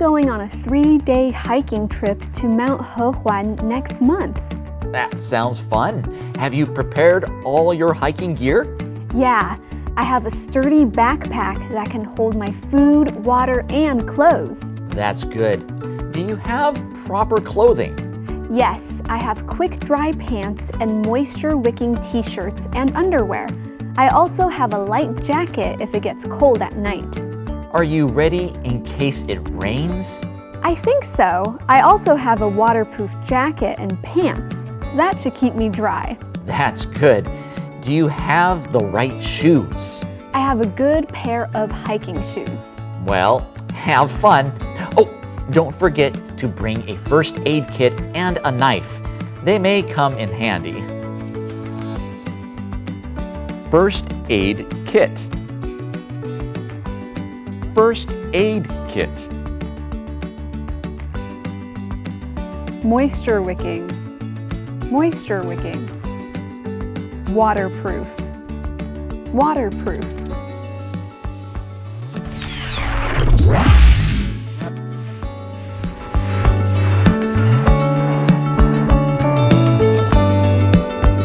going on a 3-day hiking trip to Mount Hehuan next month. That sounds fun. Have you prepared all your hiking gear? Yeah, I have a sturdy backpack that can hold my food, water, and clothes. That's good. Do you have proper clothing? Yes, I have quick-dry pants and moisture-wicking t-shirts and underwear. I also have a light jacket if it gets cold at night. Are you ready in case it rains? I think so. I also have a waterproof jacket and pants. That should keep me dry. That's good. Do you have the right shoes? I have a good pair of hiking shoes. Well, have fun. Oh, don't forget to bring a first aid kit and a knife. They may come in handy. First aid kit. First aid kit. Moisture wicking. Moisture wicking. Waterproof. Waterproof.